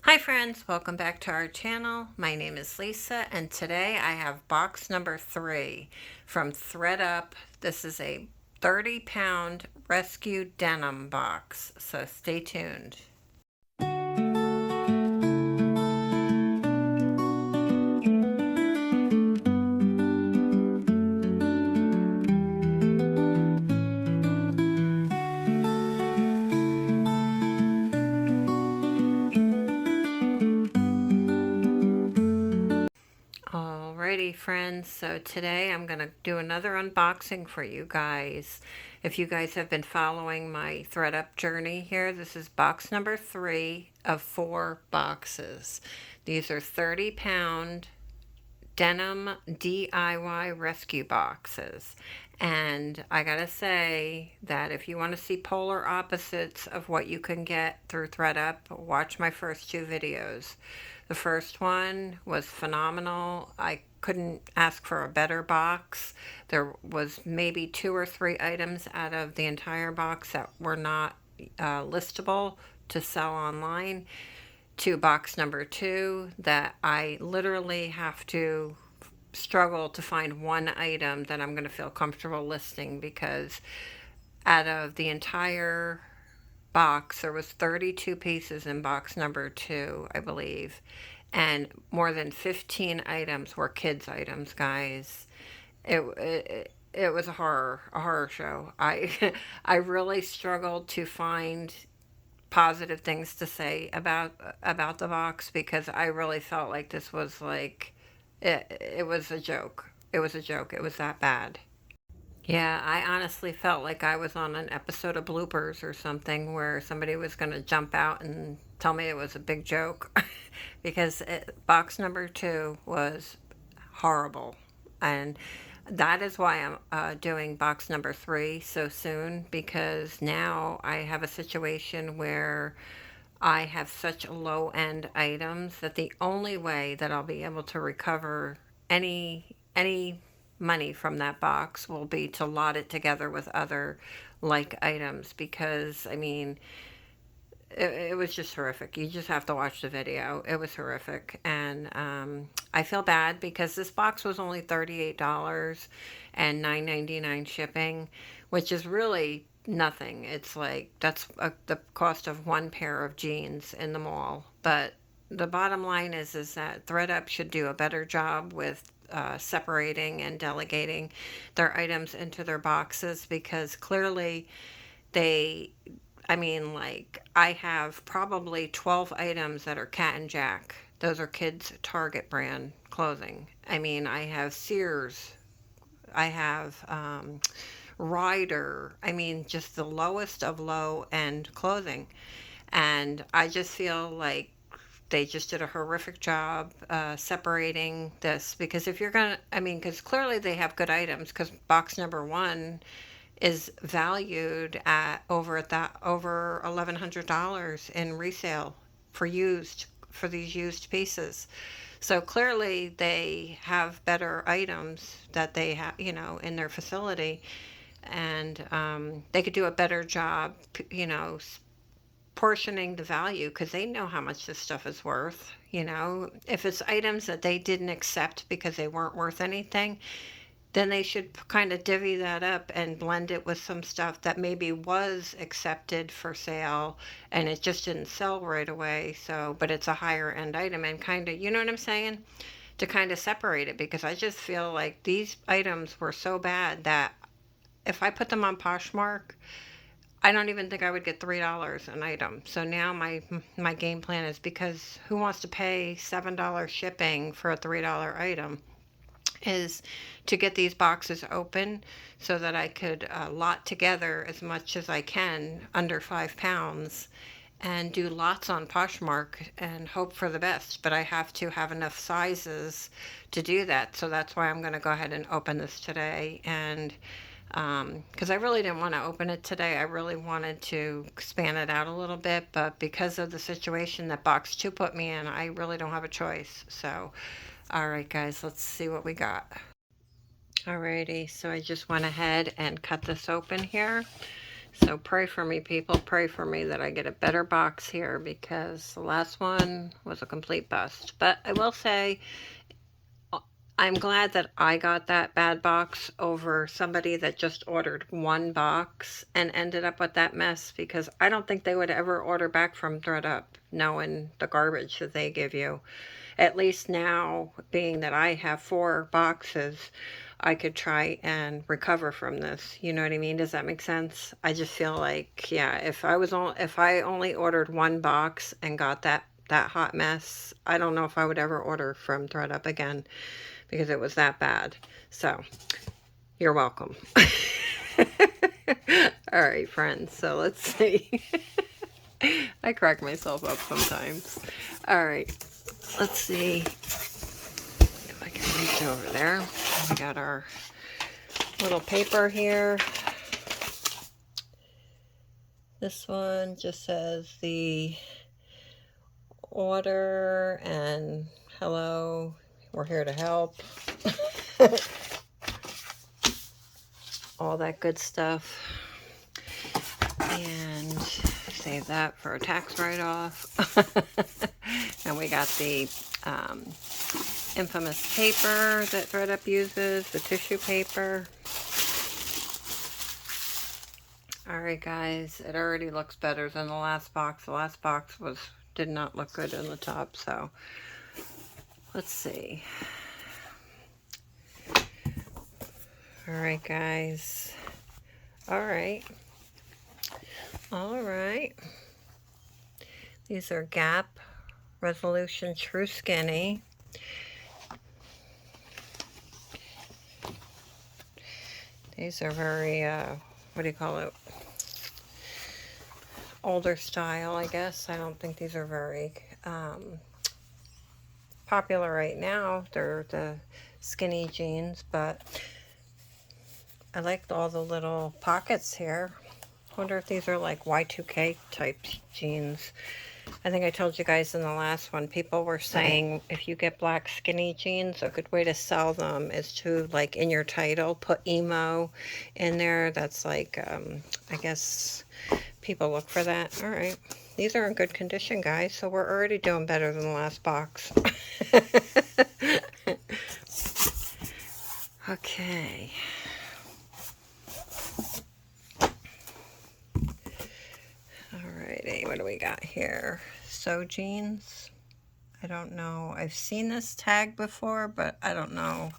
Hi friends, welcome back to our channel. My name is Lisa and today I have box number 3 from ThredUp. This is a 30-pound rescue denim box, so stay tuned. Alrighty friends, so today I'm going to do another unboxing for you guys. If you guys have been following my ThredUp journey here, this is box number 3 of 4 boxes. These are 30-pound denim DIY rescue boxes. And I gotta say that if you want to see polar opposites of what you can get through ThredUp, watch my first 2 videos. The first one was phenomenal. I couldn't ask for a better box. There was maybe 2 or 3 items out of the entire box that were not listable to sell online, to box number 2 that I literally have to struggle to find one item that I'm going to feel comfortable listing, because out of the entire box there was 32 pieces in box number 2, I believe, and more than 15 items were kids items, guys. It was a horror show. I I really struggled to find positive things to say about the box, because I really felt like this was like it was a joke. It was a joke. It was that bad. Yeah, I honestly felt like I was on an episode of Bloopers or something where somebody was going to jump out and tell me it was a big joke because box number 2 was horrible. And that is why I'm doing box number 3 so soon, because now I have a situation where I have such low end items that the only way that I'll be able to recover any money from that box will be to lot it together with other like items, because I mean it was just horrific. You just have to watch the video. It was horrific. And I feel bad because this box was only $38 and $9.99 shipping, which is really nothing. It's like that's the cost of one pair of jeans in the mall. But the bottom line is that ThredUp should do a better job with separating and delegating their items into their boxes, because clearly they, I mean, like, I have probably 12 items that are Cat and Jack. Those are kids' Target brand clothing. I mean, I have Sears. I have Ryder. I mean, just the lowest of low end clothing. And I just feel like they just did a horrific job separating this, because if you're gonna, I mean, because clearly they have good items, because box number 1 is valued at over $1,100 in resale for these used pieces. So clearly they have better items that they have, in their facility, and they could do a better job, portioning the value, because they know how much this stuff is worth. If it's items that they didn't accept because they weren't worth anything, then they should kind of divvy that up and blend it with some stuff that maybe was accepted for sale and it just didn't sell right away. So, but it's a higher end item, and kind of, you know what I'm saying? To kind of separate it, because I just feel like these items were so bad that if I put them on Poshmark, I don't even think I would get $3 an item. So now my game plan is, because who wants to pay $7 shipping for a $3 item, is to get these boxes open so that I could lot together as much as I can under 5 pounds and do lots on Poshmark and hope for the best. But I have to have enough sizes to do that. So that's why I'm going to go ahead and open this today. And because I really didn't want to open it today. I really wanted to expand it out a little bit, but because of the situation that box 2 put me in, I really don't have a choice. So, all right, guys, let's see what we got. Alrighty, so I just went ahead and cut this open here. So pray for me, people. Pray for me that I get a better box here, because the last one was a complete bust. But I will say, I'm glad that I got that bad box over somebody that just ordered one box and ended up with that mess, because I don't think they would ever order back from ThredUp knowing the garbage that they give you. At least now, being that I have 4 boxes, I could try and recover from this. You know what I mean? Does that make sense? I just feel like, yeah, if I only ordered one box and got that hot mess, I don't know if I would ever order from ThredUp again, because it was that bad. So, you're welcome. All right, friends. So let's see. I crack myself up sometimes. All right. Let's see if I can reach over there. We got our little paper here. This one just says the order and hello, we're here to help. All that good stuff. And save that for a tax write-off. And we got the infamous paper that ThredUp uses, the tissue paper. Alright guys, it already looks better than the last box. The last box did not look good in the top, so let's see. Alright guys. Alright. These are Gap Resolution True Skinny. These are very, what do you call it? Older style, I guess. I don't think these are very popular right now. They're the skinny jeans, but I like all the little pockets here. Wonder if these are like Y2K type jeans. I think I told you guys in the last one, people were saying if you get black skinny jeans, a good way to sell them is to, like, in your title, put emo in there. That's like, I guess people look for that. All right. These are in good condition, guys, so we're already doing better than the last box. Okay. Alrighty, what do we got here? So jeans. I don't know. I've seen this tag before, but I don't know.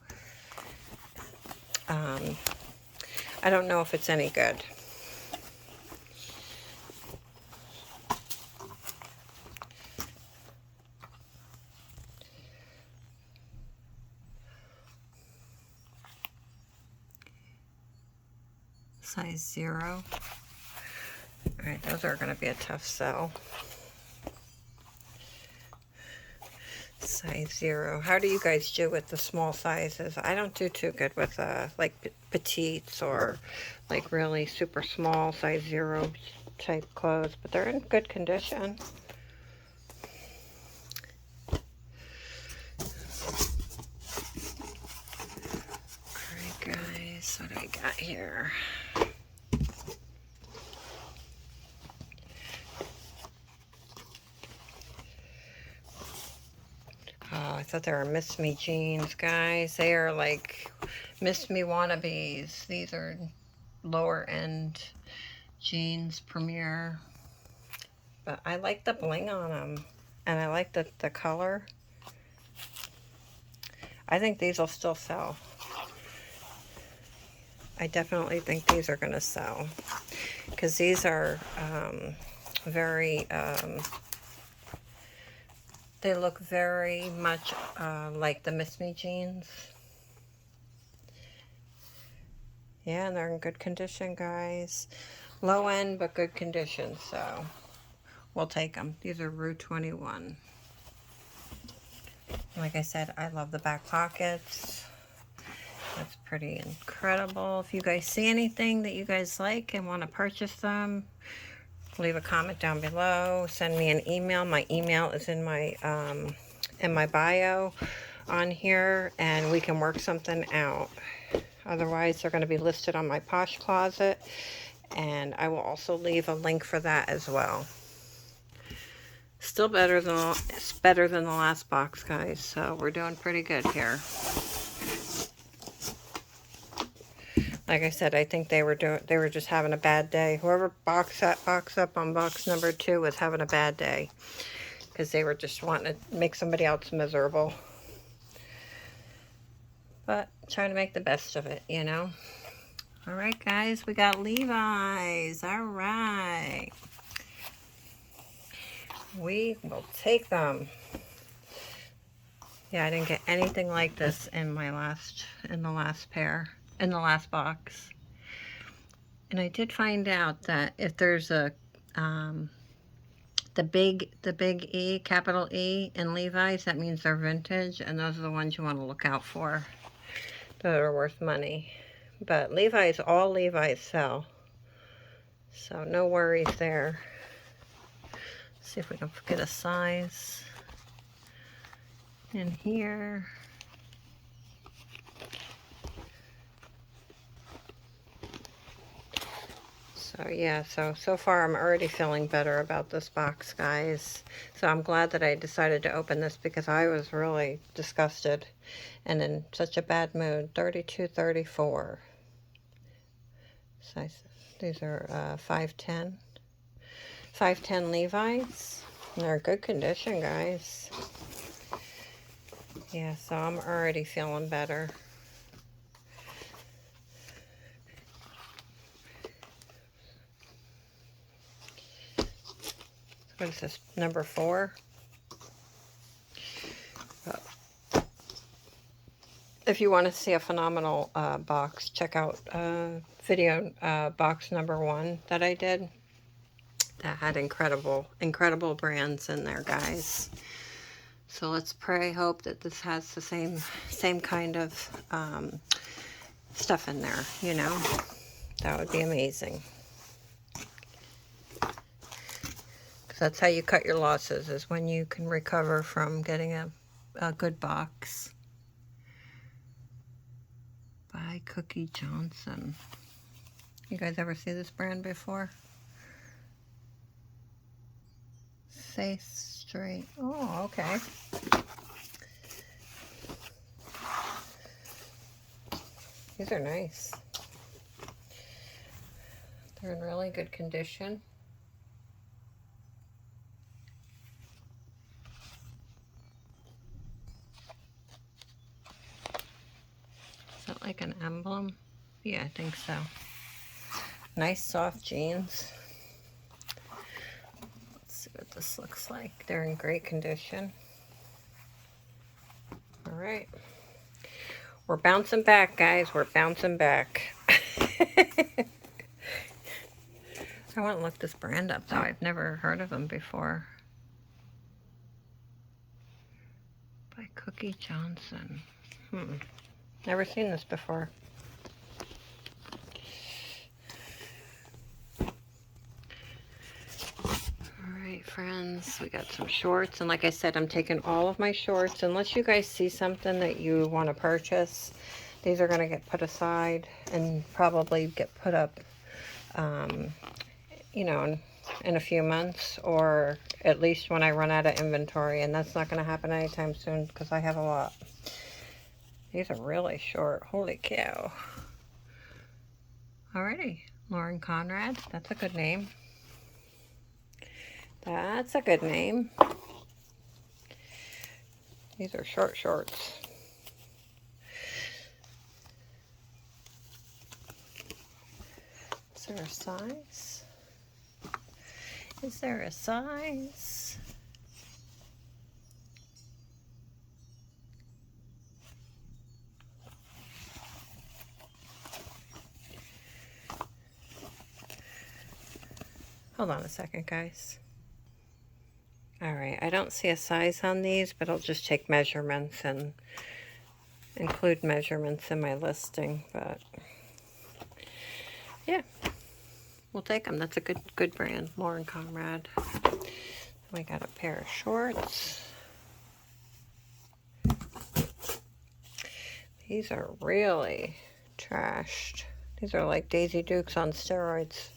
I don't know if it's any good. Size 0. Alright, those are going to be a tough sell. Size 0. How do you guys do with the small sizes? I don't do too good with like petites or like really super small size 0 type clothes, but they're in good condition. Alright guys, what do I got here? Oh, I thought they were Miss Me jeans, guys. They are like Miss Me wannabes. These are lower end jeans, Premier. But I like the bling on them. And I like the color. I think these will still sell. I definitely think these are going to sell. Because these are very... they look very much like the Miss Me jeans. Yeah, and they're in good condition, guys. Low end, but good condition, so we'll take them. These are Rue 21. Like I said, I love the back pockets. That's pretty incredible. If you guys see anything that you guys like and want to purchase them, leave a comment down below. Send me an email. My email is in my bio on here, and we can work something out. Otherwise, they're going to be listed on my Posh Closet, and I will also leave a link for that as well. Still better than it's better than the last box, guys, so we're doing pretty good here. Like I said, I think they were just having a bad day. Whoever boxed that box up on box number 2 was having a bad day, because they were just wanting to make somebody else miserable. But trying to make the best of it, you know. All right, guys, we got Levi's. All right, we will take them. Yeah, I didn't get anything like this in the last box. And I did find out that if there's a the big E, capital E in Levi's, that means they're vintage, and those are the ones you want to look out for that are worth money. But Levi's, all Levi's sell, so no worries there. Let's see if we can get a size in here. So yeah, so far I'm already feeling better about this box, guys. So I'm glad that I decided to open this, because I was really disgusted and in such a bad mood. 32-34. So these are 5'10". 5'10" Levi's. And they're in good condition, guys. Yeah, so I'm already feeling better. What is this, number 4? If you want to see a phenomenal box, check out video box number 1 that I did. That had incredible brands in there, guys. So let's pray, hope that this has the same kind of stuff in there, you know. That would be amazing. That's how you cut your losses, is when you can recover from getting a good box. By Cookie Johnson. You guys ever see this brand before? Say Straight. Oh, okay. These are nice. They're in really good condition. Is that like an emblem? Yeah, I think so. Nice soft jeans. Let's see what this looks like. They're in great condition. All right. We're bouncing back, guys. We're bouncing back. I want to look this brand up, though. I've never heard of them before. By Cookie Johnson. Never seen this before. Alright, friends, we got some shorts, and like I said, I'm taking all of my shorts. Unless you guys see something that you want to purchase, these are going to get put aside and probably get put up, you know, in a few months, or at least when I run out of inventory, and that's not going to happen anytime soon because I have a lot. These are really short. Holy cow. Alrighty, Lauren Conrad. That's a good name. That's a good name. These are short shorts. Is there a size? Is there a size? Hold on a second, guys. Alright, I don't see a size on these, but I'll just take measurements and include measurements in my listing. But yeah, we'll take them. That's a good brand, Lauren Conrad. We got a pair of shorts. These are really trashed. These are like Daisy Dukes on steroids.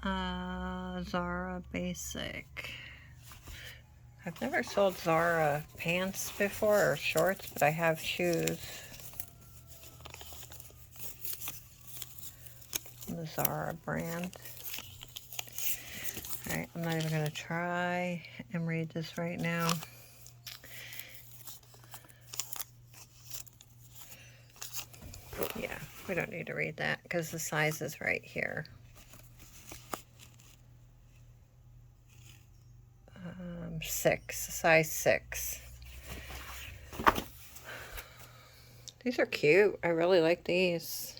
Zara Basic. I've never sold Zara pants before or shorts, but I have shoes. The Zara brand. Alright, I'm not even going to try and read this right now. Yeah, we don't need to read that because the size is right here. Size 6. These are cute. I really like these.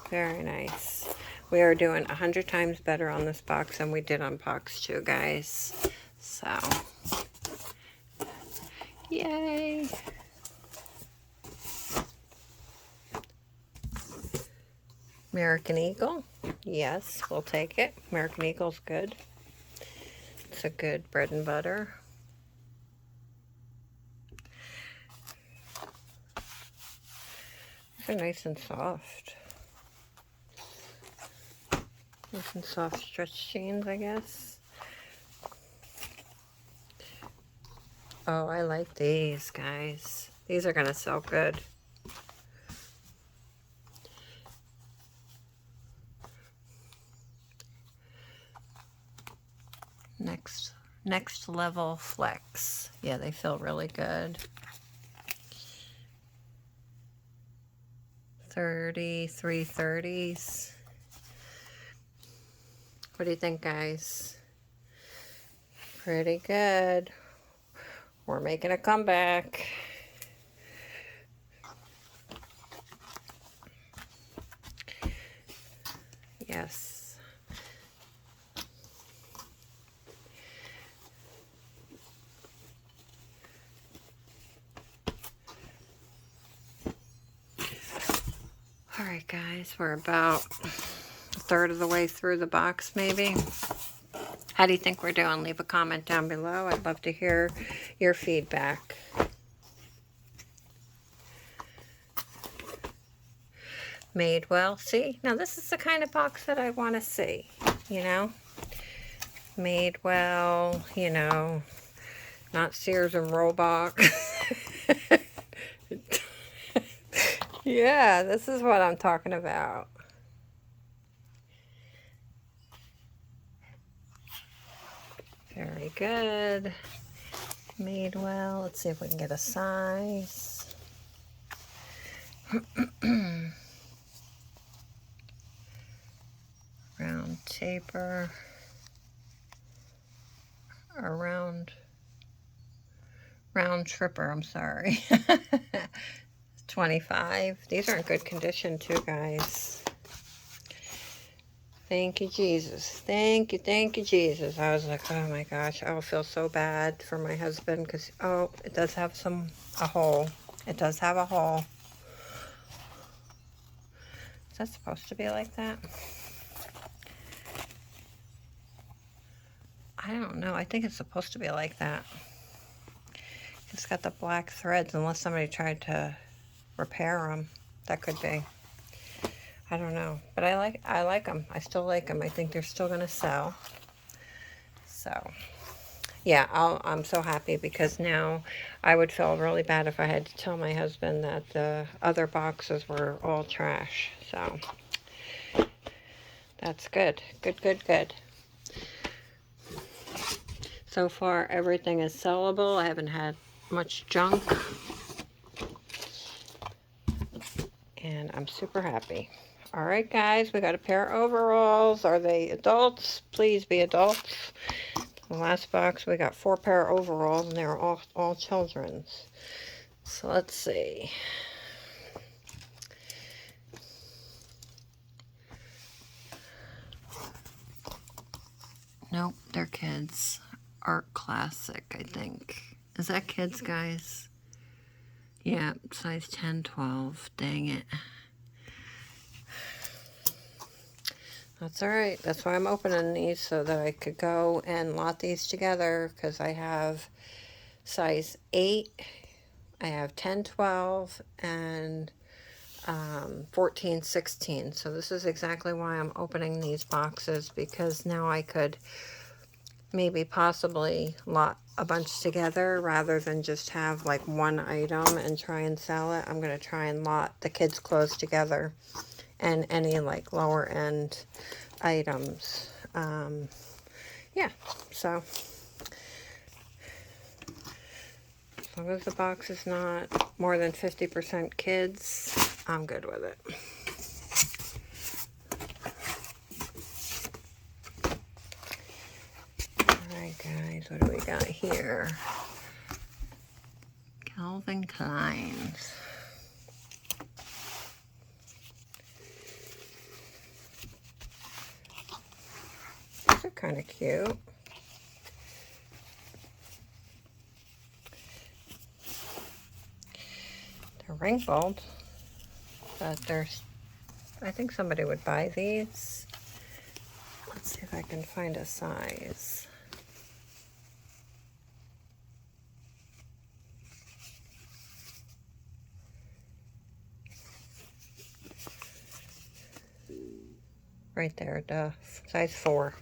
Very nice. We are doing 100 times better on this box than we did on box 2, guys. So, yay! American Eagle. Yes, we'll take it. American Eagle's good. It's a good bread and butter. These are nice and soft. Nice and soft stretch jeans, I guess. Oh, I like these, guys. These are gonna sell good. Next level flex. Yeah, they feel really good. 330s. What do you think, guys? Pretty good. We're making a comeback. Yes. Alright guys, we're about a third of the way through the box maybe. How do you think we're doing? Leave a comment down below. I'd love to hear your feedback. Made well. See? Now this is the kind of box that I want to see, you know? Made well, you know, not Sears and Roebuck. Yeah, this is what I'm talking about. Very good. Made well. Let's see if we can get a size. Round taper. Or round tripper, I'm sorry. 25. These are in good condition too, guys. Thank you, Jesus. Thank you, Jesus. I was like, oh my gosh, I will feel so bad for my husband because, oh, it does have a hole. It does have a hole. Is that supposed to be like that? I don't know. I think it's supposed to be like that. It's got the black threads, unless somebody tried to repair them. That could be. I don't know, but I like them. I still like them. I think they're still gonna sell. So, yeah, I'm so happy because now I would feel really bad if I had to tell my husband that the other boxes were all trash. So, that's good. Good. So far, everything is sellable. I haven't had much junk. And I'm super happy. All right, guys, we got a pair of overalls. Are they adults? Please be adults. The last box, we got 4 pair of overalls, and they were all children's. So let's see. Nope, they're kids. Art Classic, I think. Is that kids, guys? Yeah, size 10, 12. Dang it. That's alright. That's why I'm opening these, so that I could go and lot these together, because I have size 8, I have 10, 12, and 14, 16. So this is exactly why I'm opening these boxes, because now I could maybe possibly lot a bunch together rather than just have like one item and try and sell it. I'm going to try and lot the kids' clothes together and any like lower end items. Yeah, so as long as the box is not more than 50% kids, I'm good with it. Alright guys, what do we got here? Calvin Klein's. These are kind of cute. They're wrinkled, but there's, I think somebody would buy these. Let's see if I can find a size. Right there, duh. Size 4.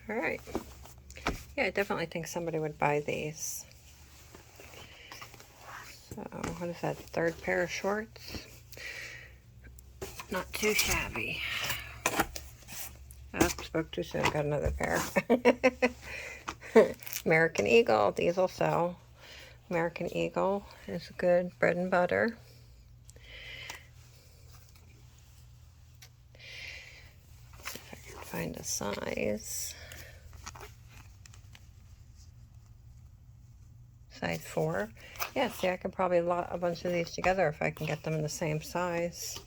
Alright. Yeah, I definitely think somebody would buy these. So, what is that? Third pair of shorts? Not too shabby. Oh, spoke too soon. Got another pair. American Eagle. These will sell. American Eagle is good bread and butter. See if I can find a size. Size 4. Yeah, see, I could probably lot a bunch of these together if I can get them in the same size.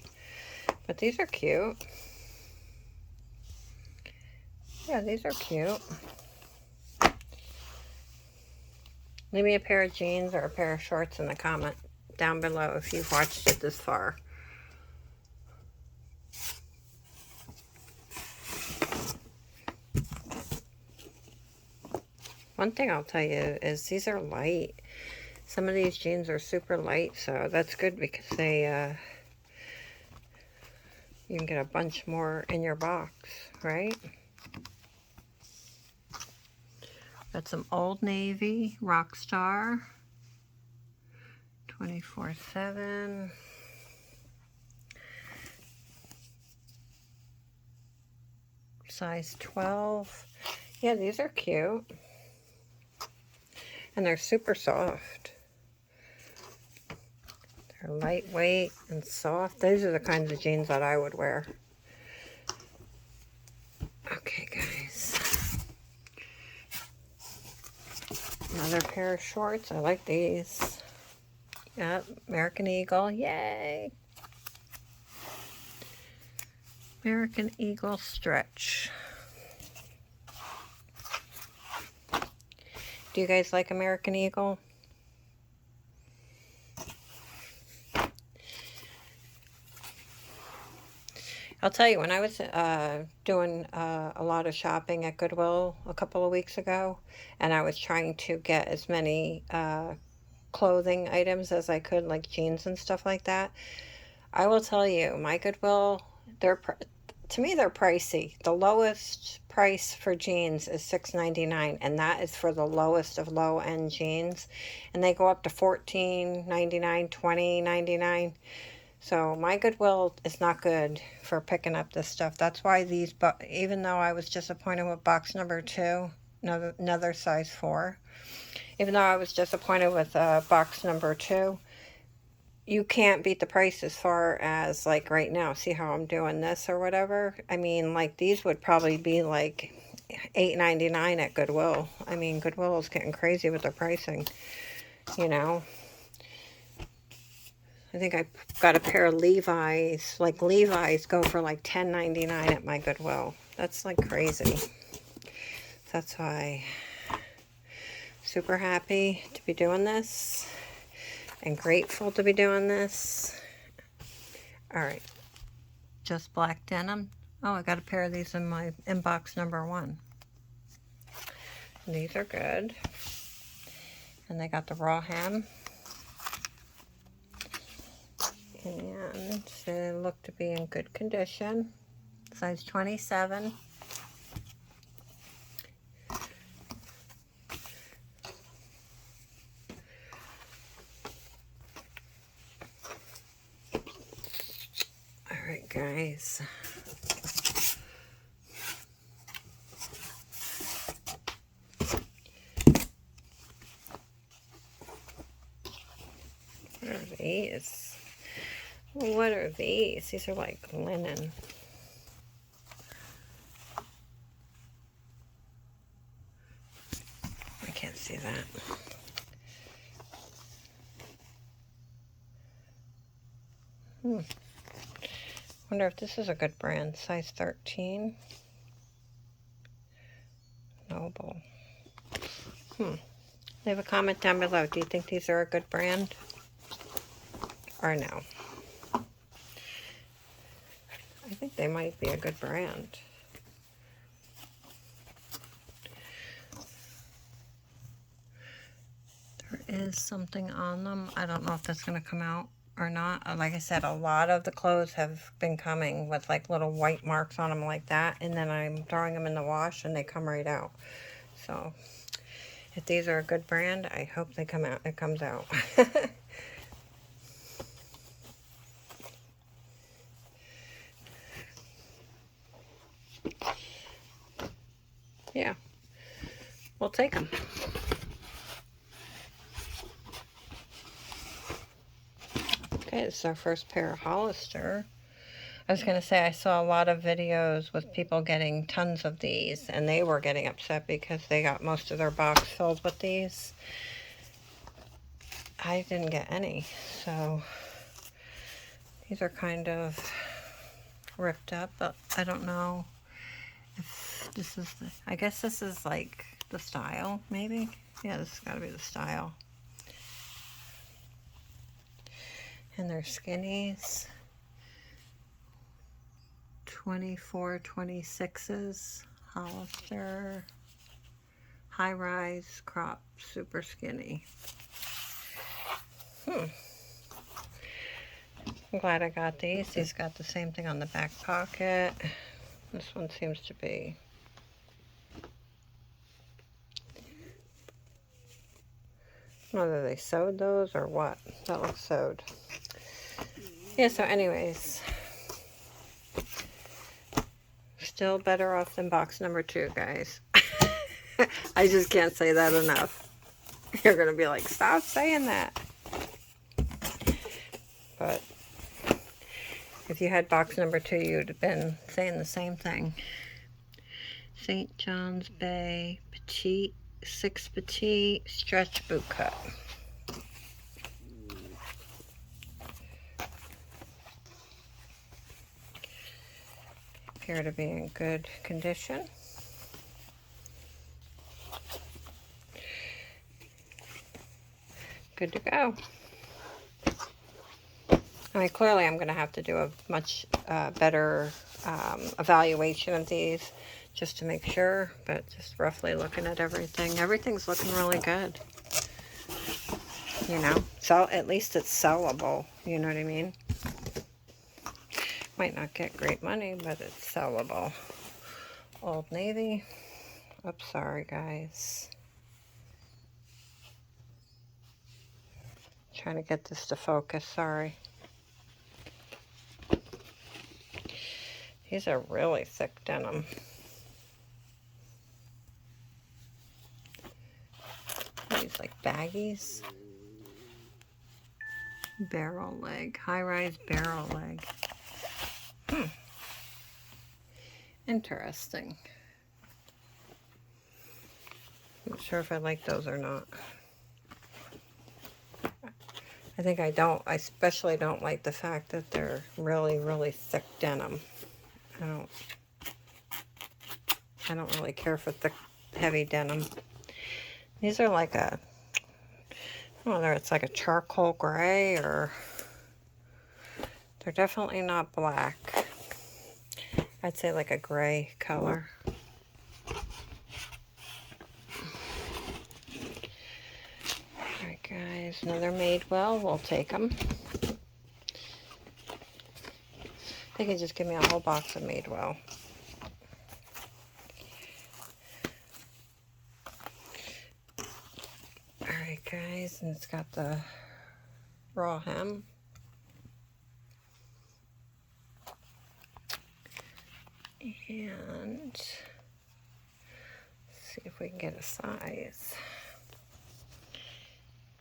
But these are cute. Yeah, these are cute. Leave me a pair of jeans or a pair of shorts in the comment down below if you've watched it this far. One thing I'll tell you is these are light. Some of these jeans are super light, so that's good because they, you can get a bunch more in your box, right? Got some Old Navy Rockstar 24/7. Size 12. Yeah, these are cute. And they're super soft. They're lightweight and soft. These are the kinds of jeans that I would wear. Okay, guys. Another pair of shorts. I like these. Yep, American Eagle. Yay! American Eagle stretch. Do you guys like American Eagle? I'll tell you, when I was doing a lot of shopping at Goodwill a couple of weeks ago, and I was trying to get as many clothing items as I could, like jeans and stuff like that, I will tell you, my Goodwill, to me, they're pricey. The lowest price for jeans is $6.99, and that is for the lowest of low-end jeans. And they go up to $14.99, $20.99. So my Goodwill is not good for picking up this stuff. That's why these, even though I was disappointed with box number 2, another size 4, even though I was disappointed with box number 2, you can't beat the price as far as like right now. See how I'm doing this or whatever? I mean, like these would probably be like $8.99 at Goodwill. I mean, Goodwill is getting crazy with their pricing, you know. I think I got a pair of Levi's. Like Levi's go for like $10.99 at my Goodwill. That's like crazy. That's why super happy to be doing this. And grateful to be doing this. Alright. Just black denim. Oh, I got a pair of these in my inbox number 1. These are good. And they got the raw hem. They look to be in good condition. Size 27. Alright guys. What are these? What are these? These are like linen. I can't see that. Wonder if this is a good brand. Size 13. Noble. Leave a comment down below. Do you think these are a good brand? Or no? I think they might be a good brand. There is something on them. I don't know if that's going to come out or not. Like I said, a lot of the clothes have been coming with like little white marks on them like that, and then I'm throwing them in the wash and they come right out. So if these are a good brand, I hope they come out. It comes out. Yeah, we'll take them. Okay, this is our first pair of Hollister. I was going to say, I saw a lot of videos with people getting tons of these, and they were getting upset because they got most of their box filled with these. I didn't get any, so these are kind of ripped up, but I don't know if this is the, I guess this is like the style, maybe? Yeah, this has got to be the style. And they're skinnies. 24, 26s. Hollister. High rise, crop, super skinny. I'm glad I got these. These got the same thing on the back pocket. This one seems to be whether they sewed those or what. That looks sewed. Yeah, so anyways, still better off than box number 2, guys. I just can't say that enough. You're gonna be like, stop saying that. But if you had box number 2, you'd have been saying the same thing. St. John's Bay, petite, 6 petite, stretch boot cut. Appear to be in good condition. Good to go. I mean, clearly I'm going to have to do a much better evaluation of these just to make sure, but just roughly looking at everything, everything's looking really good. You know, so at least it's sellable, you know what I mean? Might not get great money, but it's sellable. Old Navy. Oops, sorry guys. Trying to get this to focus, sorry. These are really thick denim. These like baggies. Barrel leg, high-rise barrel leg. Interesting. I'm not sure if I like those or not. I think I don't. I especially don't like the fact that they're really, really thick denim. I don't really care for thick, heavy denim. These are like a, I don't know whether it's like a charcoal gray or, they're definitely not black. I'd say like a gray color. Alright guys, another Madewell, we'll take them. They can just give me a whole box of Madewell. Alright guys, and it's got the raw hem. And see if we can get a size.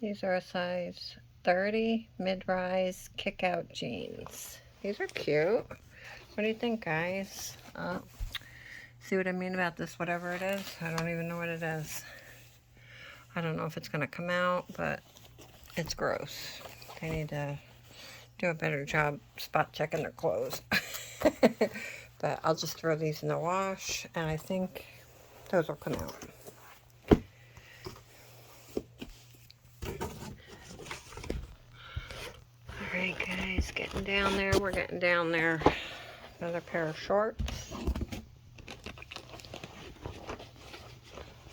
These are a size 30 mid-rise kick-out jeans. These are cute. What do you think, guys? See what I mean about this, whatever it is? I don't even know what it is. I don't know if it's going to come out, but it's gross. They need to do a better job spot checking their clothes. But I'll just throw these in the wash, and I think those will come out. Alright guys, getting down there. We're getting down there. Another pair of shorts.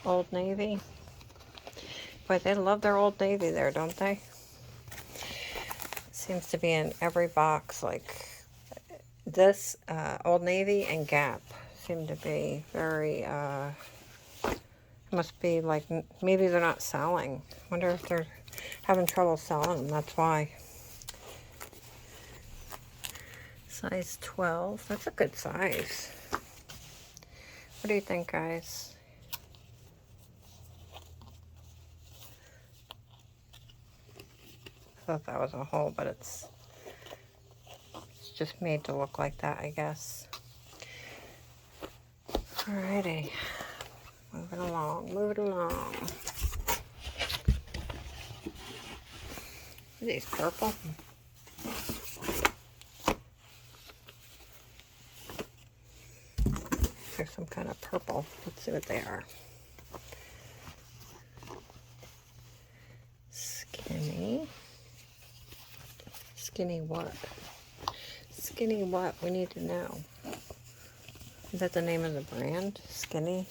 Old Navy. Boy, they love their Old Navy there, don't they? Seems to be in every box, like this, Old Navy and Gap seem to be very, must be like, maybe they're not selling. Wonder if they're having trouble selling them, that's why. Size 12, that's a good size. What do you think, guys? I thought that was a hole, but it's just made to look like that, I guess. Alrighty, moving along, moving along. Are these purple? They're some kind of purple. Let's see what they are. Skinny. Skinny what? Skinny what? We need to know. Is that the name of the brand? Skinny?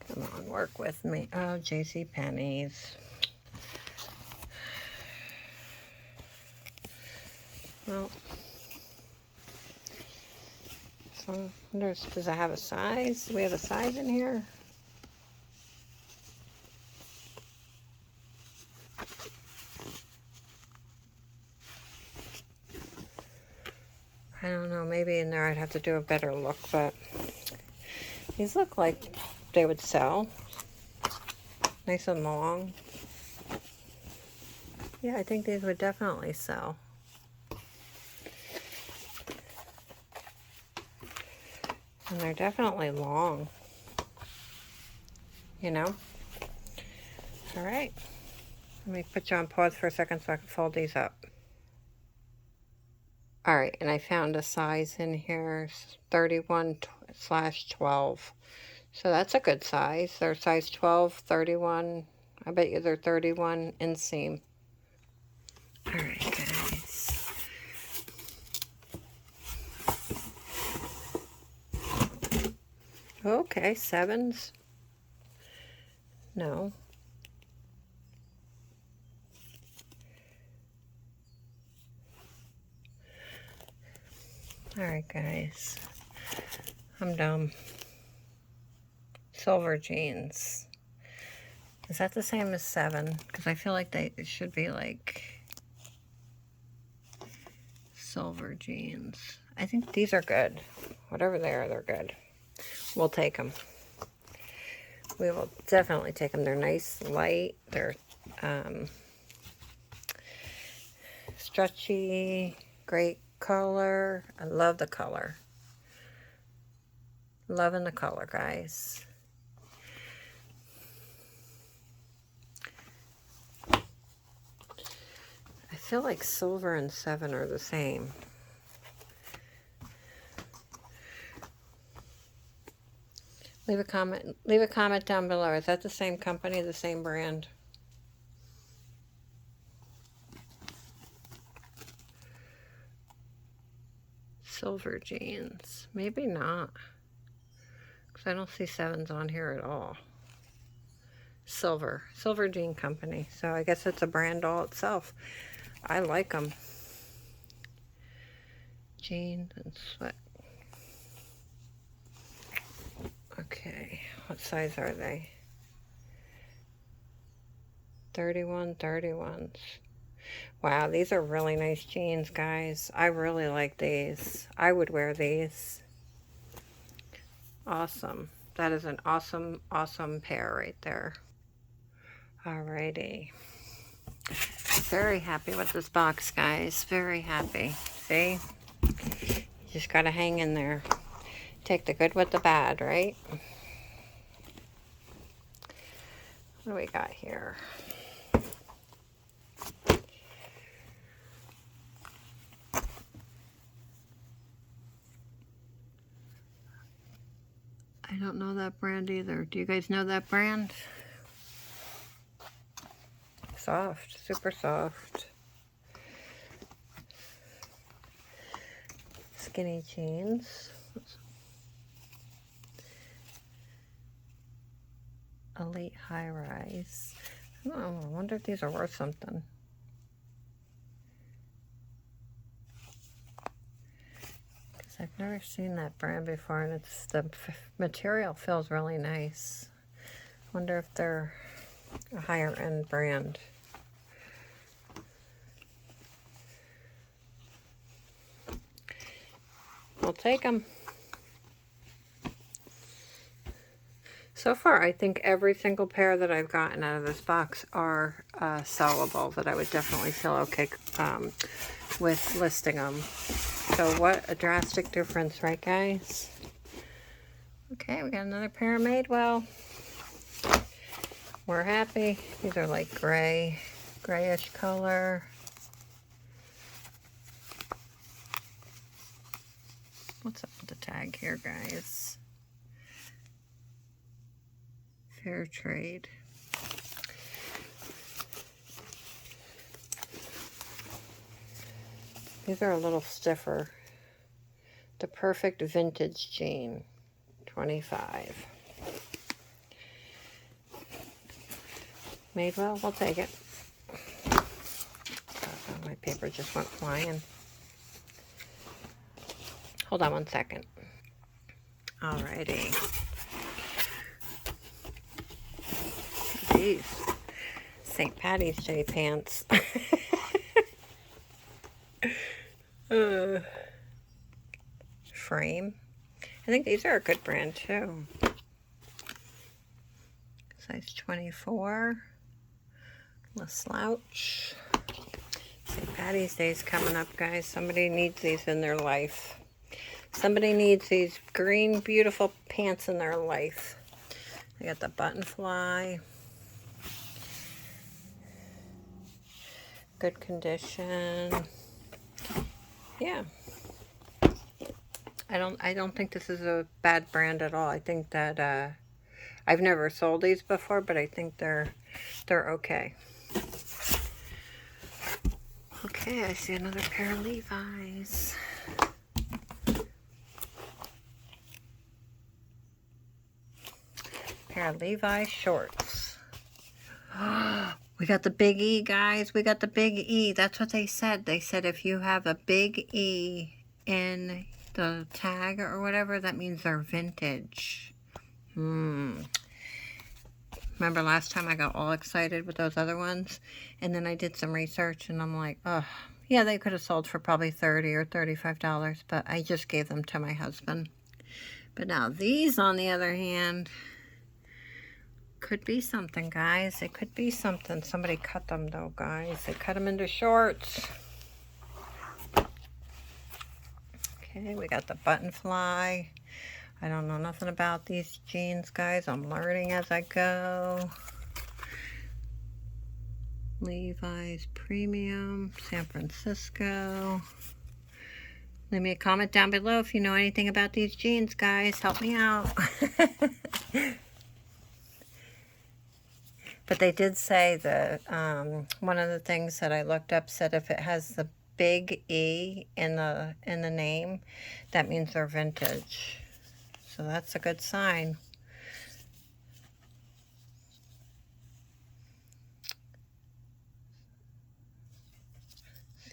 Come on, work with me. Oh, JCPenney's. Well, so I wonder, does it have a size? Do we have a size in here? I don't know, maybe in there I'd have to do a better look, but these look like they would sell. Nice and long. Yeah, I think these would definitely sell. And they're definitely long. You know? Alright. Let me put you on pause for a second so I can fold these up. Alright, and I found a size in here, 31/12. So that's a good size. They're size 12, 31. I bet you they're 31 inseam. Alright, guys. Okay, 7s. No. Alright, guys. I'm dumb. Silver jeans. Is that the same as 7? Because I feel like it should be like silver jeans. I think these are good. Whatever they are, they're good. We'll take them. We will definitely take them. They're nice, light. They're stretchy, great color. I love the color. Loving the color, guys. I feel like silver and 7 are the same. Leave a comment down below. Is that the same company, the same brand? Silver jeans. Maybe not. Because I don't see 7s on here at all. Silver jean company. So I guess it's a brand all itself. I like them. Jeans and sweat. Okay, what size are they? 31s. Wow, these are really nice jeans, guys. I really like these. I would wear these. Awesome. That is an awesome, awesome pair right there. Alrighty. Very happy with this box, guys. Very happy. See? You just gotta hang in there. Take the good with the bad, right? What do we got here? I don't know that brand either. Do you guys know that brand? Soft, super soft. Skinny jeans. Elite high rise. I don't know, I wonder if these are worth something. Because I've never seen that brand before, and it's the material feels really nice. Wonder if they're a higher end brand. We'll take them. So far, I think every single pair that I've gotten out of this box are sellable, that I would definitely feel okay with listing them. So what a drastic difference, right, guys? Okay, we got another pair of Madewell. We're happy. These are like grayish color. What's up with the tag here, guys? Fair trade. These are a little stiffer. The perfect vintage jean, 25. Madewell, we'll take it. My paper just went flying. Hold on one second. Alrighty. These St. Patty's Day pants. Frame. I think these are a good brand too. Size 24. A slouch. St. Patty's Day's coming up, guys. Somebody needs these in their life. Somebody needs these green, beautiful pants in their life. I got the button fly. Good condition. Yeah. I don't think this is a bad brand at all. I think that I've never sold these before, but I think they're okay. Okay, I see another pair of Levi's. Pair of Levi's shorts. We got the big E, guys. We got the big E. That's what they said. They said if you have a big E in the tag or whatever, that means they're vintage. Remember last time I got all excited with those other ones? And then I did some research and I'm like, oh, yeah, they could have sold for probably $30 or $35, but I just gave them to my husband. But now these, on the other hand, could be something, guys. It could be something. Somebody cut them, though, guys. They cut them into shorts. Okay, we got the button fly. I don't know nothing about these jeans, guys. I'm learning as I go. Levi's Premium, San Francisco. Leave me a comment down below if you know anything about these jeans, guys. Help me out. But they did say that one of the things that I looked up said if it has the big E in the name, that means they're vintage. So that's a good sign.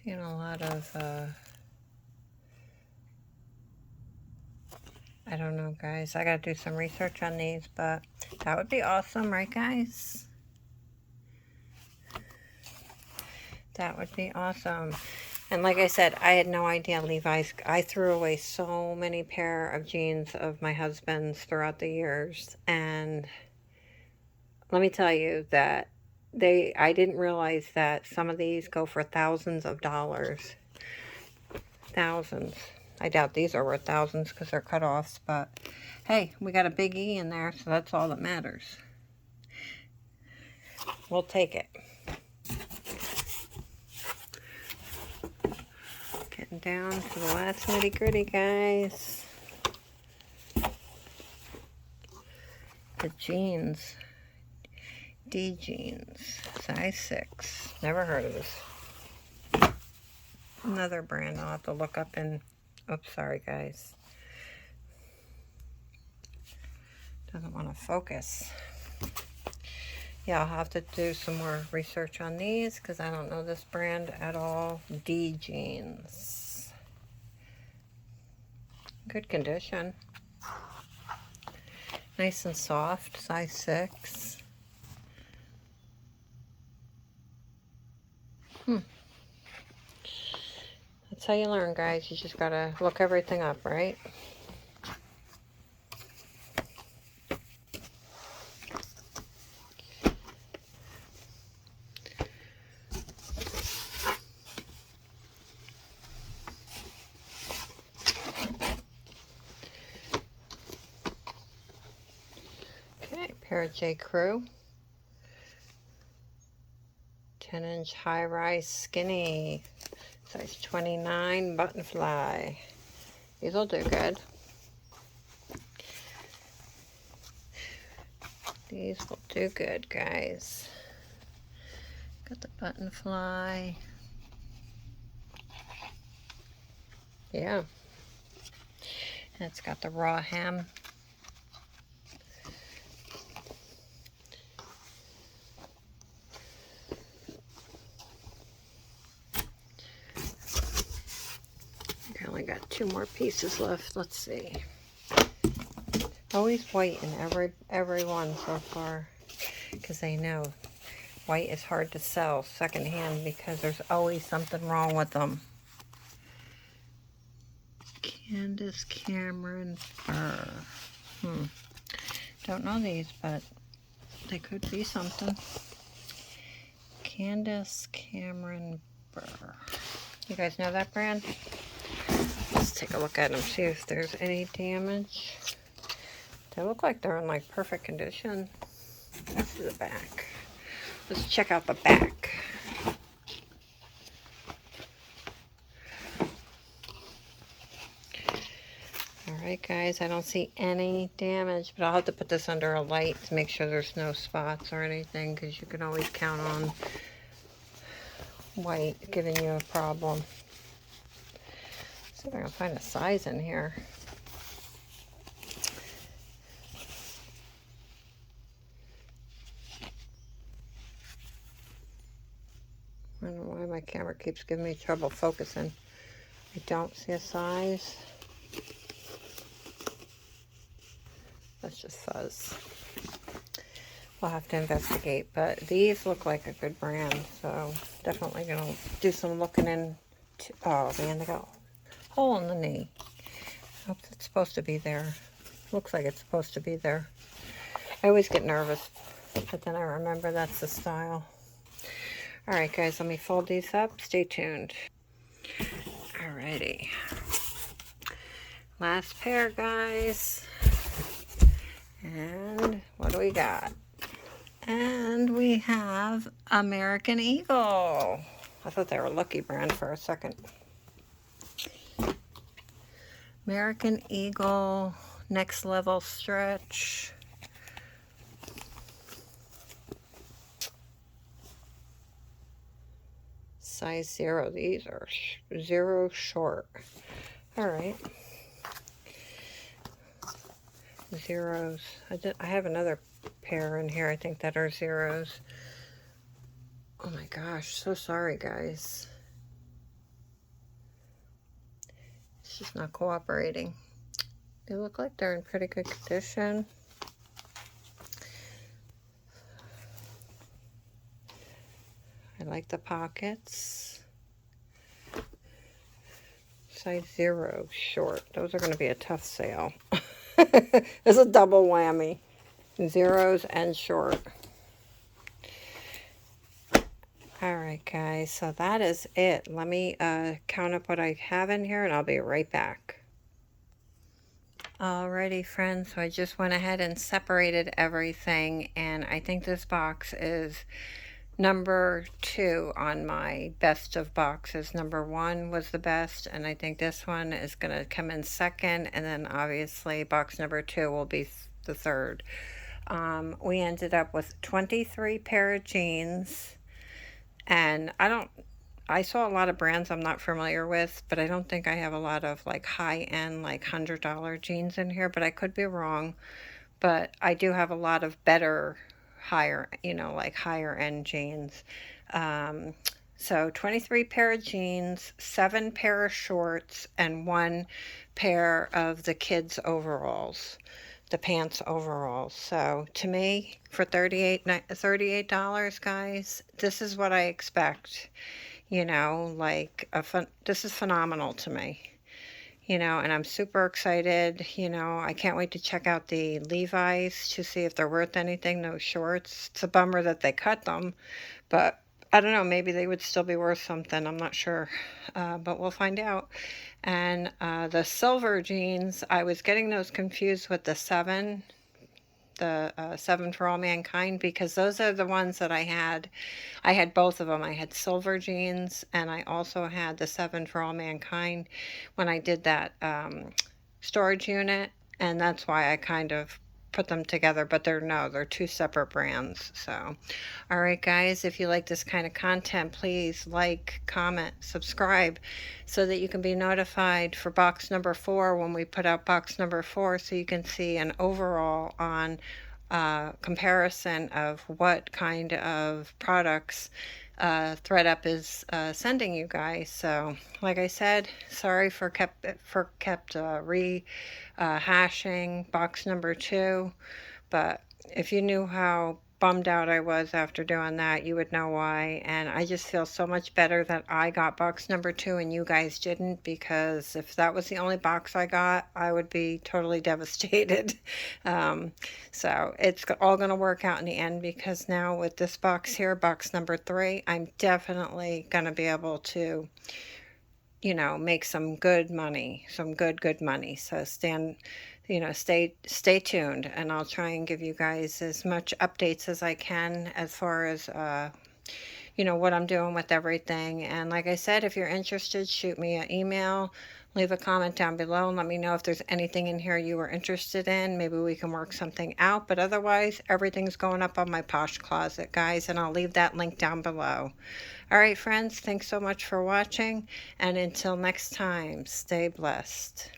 Seeing a lot of, I don't know, guys. I gotta do some research on these, but that would be awesome, right, guys? That would be awesome. And like I said, I had no idea Levi's. I threw away so many pair of jeans of my husband's throughout the years. And let me tell you that I didn't realize that some of these go for thousands of dollars. Thousands. I doubt these are worth thousands because they're cut-offs. But hey, we got a big E in there, so that's all that matters. We'll take it. Getting down to the last nitty-gritty, guys. The jeans. D jeans. Size 6. Never heard of this. Another brand I'll have to look up and... Oops, sorry, guys. Doesn't want to focus. Yeah, I'll have to do some more research on these because I don't know this brand at all. D jeans. Good condition. Nice and soft, size 6. That's how you learn, guys. You just gotta look everything up, right? Pair of J. Crew. 10-inch high-rise skinny. Size 29 button fly. These will do good. These will do good, guys. Got the button fly. Yeah. And it's got the raw hem. I got 2 more pieces left. Let's see. Always white in every one so far, because I know white is hard to sell secondhand because there's always something wrong with them. Candace Cameron Burr. Don't know these, but they could be something. Candace Cameron Burr. You guys know that brand? Let's take a look at them, see if there's any damage. They look like they're in like perfect condition. This is the back. Let's check out the back. Alright guys, I don't see any damage, but I'll have to put this under a light to make sure there's no spots or anything, because you can always count on white giving you a problem. See if I can find a size in here. I don't know why my camera keeps giving me trouble focusing. I don't see a size. That's just fuzz. We'll have to investigate, but these look like a good brand, so definitely gonna do some looking into. Oh man, they got a hole in the knee. I hope it's supposed to be there. Looks like it's supposed to be there. I always get nervous, but then I remember that's the style. Alright guys, let me fold these up. Stay tuned. Alrighty. Last pair, guys. And what do we got? And we have American Eagle. I thought they were Lucky Brand for a second. American Eagle Next Level Stretch. Size 0. These are 0 short. Alright. Zeros. I have another pair in here, I think, that are zeros. Oh my gosh, so sorry guys. She's not cooperating. They look like they're in pretty good condition. I like the pockets. Size 0 short. Those are going to be a tough sale. It's a double whammy. Zeros and short. Alright guys, so that is it. Let me count up what I have in here and I'll be right back. Alrighty friends, so I just went ahead and separated everything, and I think this box is number 2 on my best of boxes. Number 1 was the best, and I think this one is going to come in second, and then obviously box number 2 will be the third. We ended up with 23 pair of jeans, and I saw a lot of brands I'm not familiar with, but I don't think I have a lot of like high-end, like $100 jeans in here, but I could be wrong. But I do have a lot of better, higher, like higher end jeans. So 23 pair of jeans, 7 pair of shorts, and 1 pair of the kids' overalls, the pants overalls. So to me, for $38, guys, this is what I expect. Like this is phenomenal to me. And I'm super excited. I can't wait to check out the Levi's to see if they're worth anything, those shorts. It's a bummer that they cut them, but I don't know, maybe they would still be worth something. I'm not sure, but we'll find out. And the silver jeans, I was getting those confused with the 7 for All Mankind, because those are the ones that I had. I had both of them. I had silver jeans, and I also had the 7 for All Mankind when I did that storage unit, and that's why I kind of put them together, but they're 2 separate brands. So all right guys, if you like this kind of content, please like, comment, subscribe, so that you can be notified for box number 4 when we put out box number 4, so you can see an overall on comparison of what kind of products ThredUp is sending you guys. So like I said, sorry for rehashing box number 2, but if you knew how bummed out I was after doing that, you would know why. And I just feel so much better that I got box number 2 and you guys didn't, because if that was the only box I got, I would be totally devastated. So it's all going to work out in the end, because now with this box here, box number 3, I'm definitely going to be able to make some good money, some good money. So stay tuned, and I'll try and give you guys as much updates as I can as far as what I'm doing with everything. And like I said, if you're interested, shoot me an email, leave a comment down below, and let me know if there's anything in here you were interested in. Maybe we can work something out, but otherwise everything's going up on my Posh Closet, guys, and I'll leave that link down below. All right friends, thanks so much for watching, and until next time, stay blessed.